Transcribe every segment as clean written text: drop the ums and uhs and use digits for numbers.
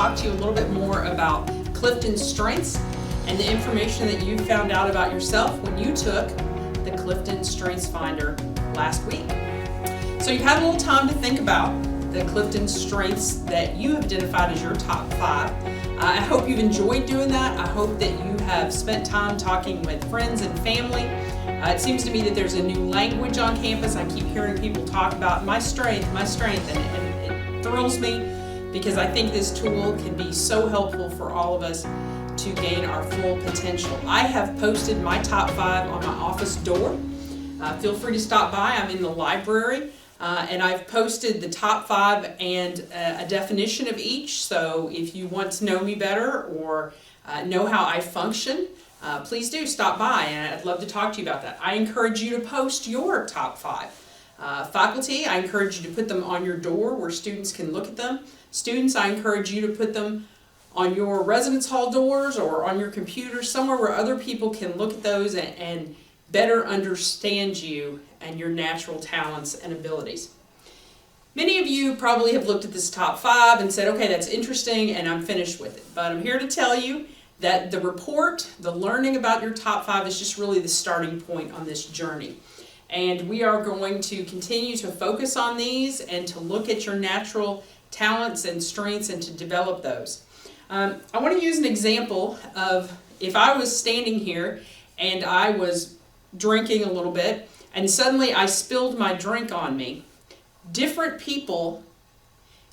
talk to you a little bit more about Clifton's strengths and the information that you found out about yourself when you took the Clifton Strengths Finder last week. So you've had a little time to think about the Clifton strengths that you have identified as your top 5. I hope you've enjoyed doing that. I hope that you have spent time talking with friends and family. It seems to me that there's a new language on campus. I keep hearing people talk about my strength, and it thrills me because I think this tool can be so helpful for all of us to gain our full potential. I have posted my top 5 on my office door. Feel free to stop by. I'm in the library. And I've posted the top 5 and a definition of each. So if you want to know me better or know how I function, please do stop by, and I'd love to talk to you about that. I encourage you to post your top 5. Faculty, I encourage you to put them on your door where students can look at them. Students, I encourage you to put them on your residence hall doors or on your computer, somewhere where other people can look at those and better understand you and your natural talents and abilities. Many of you probably have looked at this top 5 and said, okay, that's interesting, and I'm finished with it. But I'm here to tell you that the report, the learning about your top 5 is just really the starting point on this journey. And we are going to continue to focus on these and to look at your natural talents and strengths and to develop those. I want to use an example of if I was standing here and I was drinking a little bit and suddenly I spilled my drink on me. Different people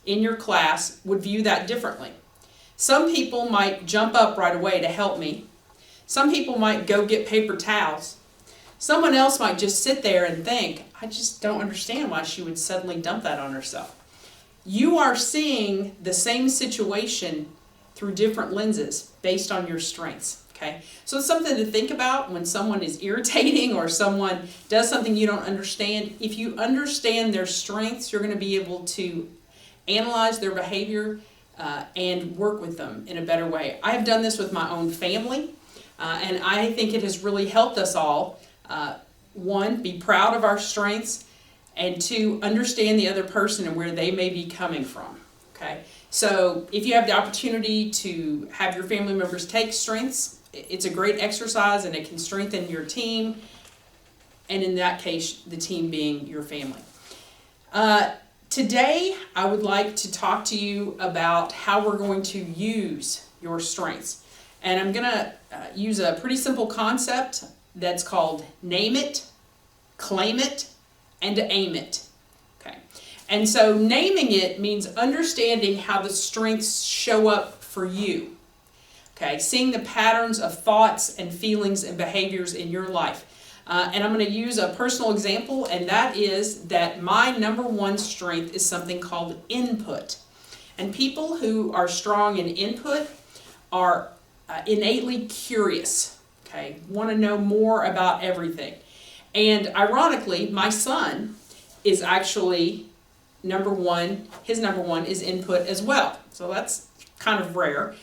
in your class would view that differently. Some people might jump up right away to help me. Some people might go get paper towels. Someone else might just sit there and think, I just don't understand why she would suddenly dump that on herself. You are seeing the same situation through different lenses based on your strengths. Okay? So it's something to think about when someone is irritating or someone does something you don't understand. If you understand their strengths, you're going to be able to analyze their behavior and work with them in a better way. I have done this with my own family, and I think it has really helped us all. 1, be proud of our strengths, and 2, understand the other person and where they may be coming from. Okay? So if you have the opportunity to have your family members take strengths, it's a great exercise and it can strengthen your team, and in that case, the team being your family. Today, I would like to talk to you about how we're going to use your strengths. And I'm going to use a pretty simple concept that's called name it, claim it, and aim it. Okay. And so naming it means understanding how the strengths show up for you. Okay, seeing the patterns of thoughts and feelings and behaviors in your life. And I'm going to use a personal example, and that is that my number 1 strength is something called input. And people who are strong in input are innately curious, okay, want to know more about everything. And ironically, my son is actually his number 1 is input as well. So that's kind of rare.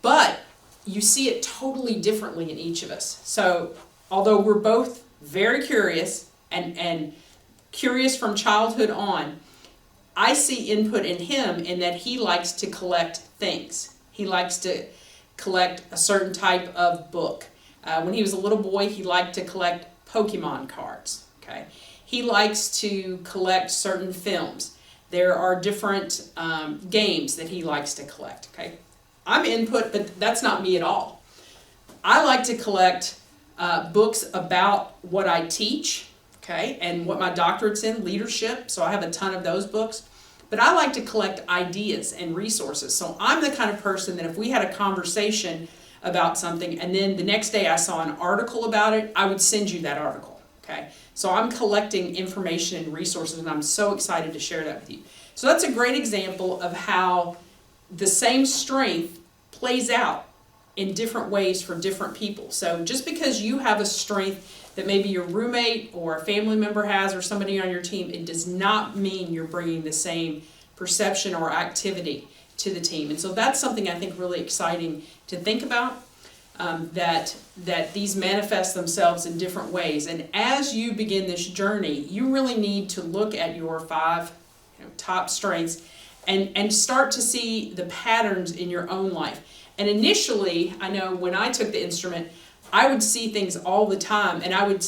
But you see it totally differently in each of us. So although we're both very curious and curious from childhood on, I see input in him in that he likes to collect things. He likes to collect a certain type of book. When he was a little boy, he liked to collect Pokemon cards. Okay, he likes to collect certain films. There are different games that he likes to collect. Okay. I'm input, but that's not me at all. I like to collect books about what I teach, okay, and what my doctorate's in, leadership, so I have a ton of those books. But I like to collect ideas and resources. So I'm the kind of person that if we had a conversation about something and then the next day I saw an article about it, I would send you that article, okay? So I'm collecting information and resources, and I'm so excited to share that with you. So that's a great example of how the same strength plays out in different ways for different people. So just because you have a strength that maybe your roommate or a family member has or somebody on your team, it does not mean you're bringing the same perception or activity to the team. And so that's something I think really exciting to think about, that these manifest themselves in different ways. And as you begin this journey, you really need to look at your 5 top strengths and start to see the patterns in your own life. And initially, I know when I took the instrument, I would see things all the time, and I would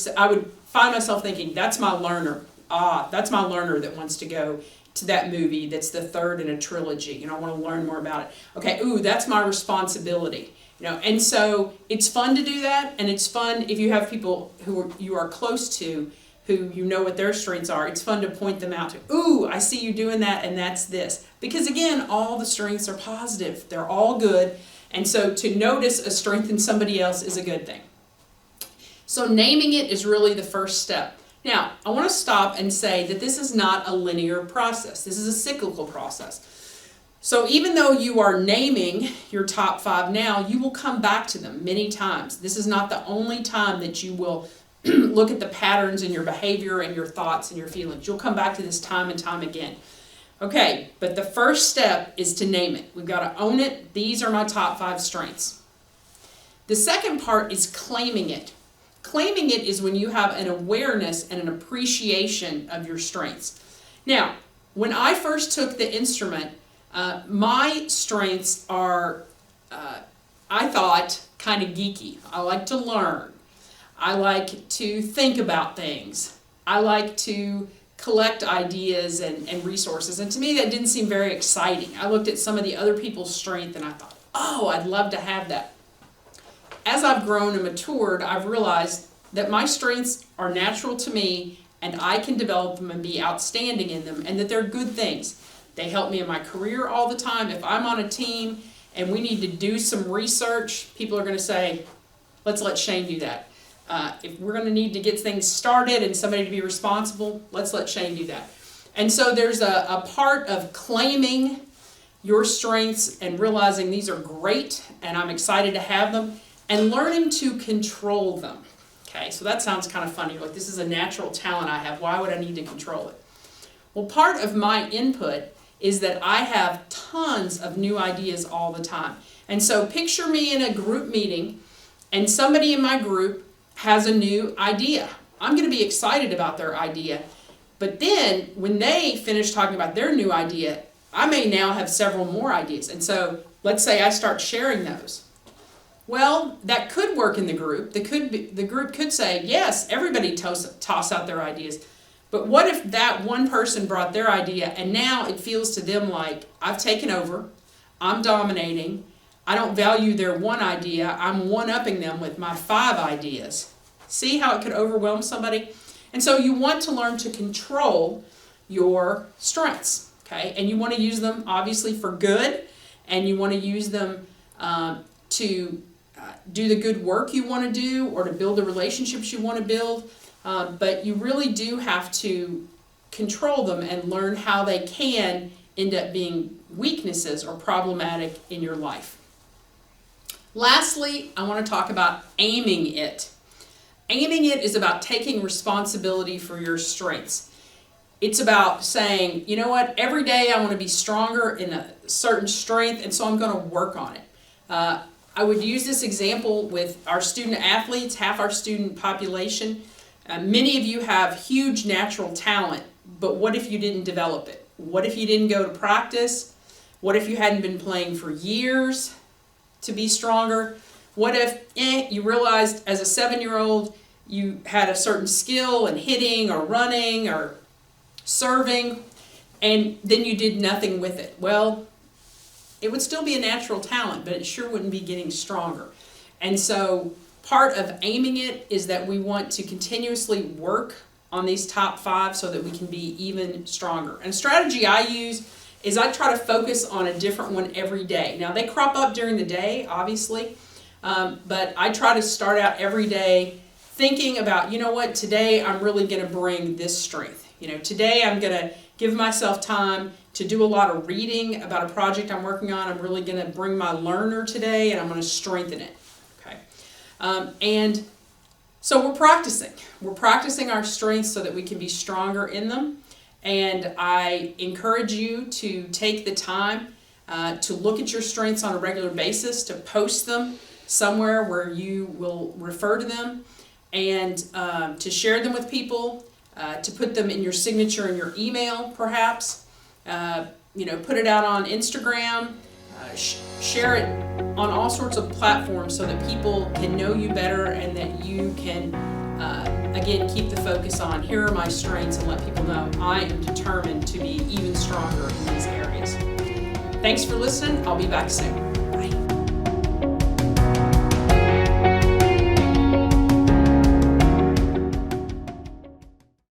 find myself thinking, that's my learner. That's my learner that wants to go to that movie that's the third in a trilogy, and I want to learn more about it. Okay, that's my responsibility. And so it's fun to do that, and it's fun if you have people who you are close to, who you know what their strengths are. It's fun to point them out to, I see you doing that, and that's this. Because again, all the strengths are positive. They're all good. And so to notice a strength in somebody else is a good thing. So naming it is really the first step. Now, I want to stop and say that this is not a linear process. This is a cyclical process. So even though you are naming your top 5 now, you will come back to them many times. This is not the only time that you will look at the patterns in your behavior and your thoughts and your feelings. You'll come back to this time and time again. Okay, but the first step is to name it. We've got to own it. These are my top 5 strengths. The second part is claiming it. Claiming it is when you have an awareness and an appreciation of your strengths. Now, when I first took the instrument, my strengths are, I thought, kind of geeky. I like to learn. I like to think about things. I like to collect ideas and resources. And to me, that didn't seem very exciting. I looked at some of the other people's strength and I thought, I'd love to have that. As I've grown and matured, I've realized that my strengths are natural to me and I can develop them and be outstanding in them, and that they're good things. They help me in my career all the time. If I'm on a team and we need to do some research, people are going to say, let's let Shane do that. If we're going to need to get things started and somebody to be responsible, let's let Shane do that. And so there's a part of claiming your strengths and realizing these are great and I'm excited to have them, and learning to control them. Okay, so that sounds kind of funny. Like, this is a natural talent I have. Why would I need to control it? Well, part of my input is that I have tons of new ideas all the time. And so picture me in a group meeting and somebody in my group has a new idea. I'm going to be excited about their idea. But then when they finish talking about their new idea, I may now have several more ideas. And so let's say I start sharing those. Well, that could work in the group. The group could say, yes, everybody toss out their ideas. But what if that one person brought their idea and now it feels to them like I've taken over, I'm dominating, I don't value their one idea, I'm one-upping them with my 5 ideas. See how it could overwhelm somebody? And so you want to learn to control your strengths, okay? And you want to use them obviously for good, and you want to use them to do the good work you want to do or to build the relationships you want to build. But you really do have to control them and learn how they can end up being weaknesses or problematic in your life. Lastly, I want to talk about aiming it. Aiming it is about taking responsibility for your strengths. It's about saying, you know what, every day I want to be stronger in a certain strength, and so I'm going to work on it. I would use this example with our student athletes, half our student population. Many of you have huge natural talent, but what if you didn't develop it? What if you didn't go to practice? What if you hadn't been playing for years to be stronger? What if you realized as a 7-year-old you had a certain skill in hitting or running or serving, and then you did nothing with it? Well, it would still be a natural talent, but it sure wouldn't be getting stronger. And so part of aiming it is that we want to continuously work on these top 5 so that we can be even stronger. And a strategy I use is I try to focus on a different one every day. Now, they crop up during the day, obviously, but I try to start out every day thinking about, you know what, today I'm really going to bring this strength. Today I'm going to give myself time to do a lot of reading about a project I'm working on. I'm really going to bring my learner today, and I'm going to strengthen it. Okay, and so we're practicing. We're practicing our strengths so that we can be stronger in them. And I encourage you to take the time to look at your strengths on a regular basis, to post them somewhere where you will refer to them, and to share them with people, to put them in your signature in your email, perhaps. put it out on Instagram, share it on all sorts of platforms so that people can know you better and that you can, again, keep the focus on here are my strengths and let people know I am determined to be even stronger in these areas. Thanks for listening. I'll be back soon.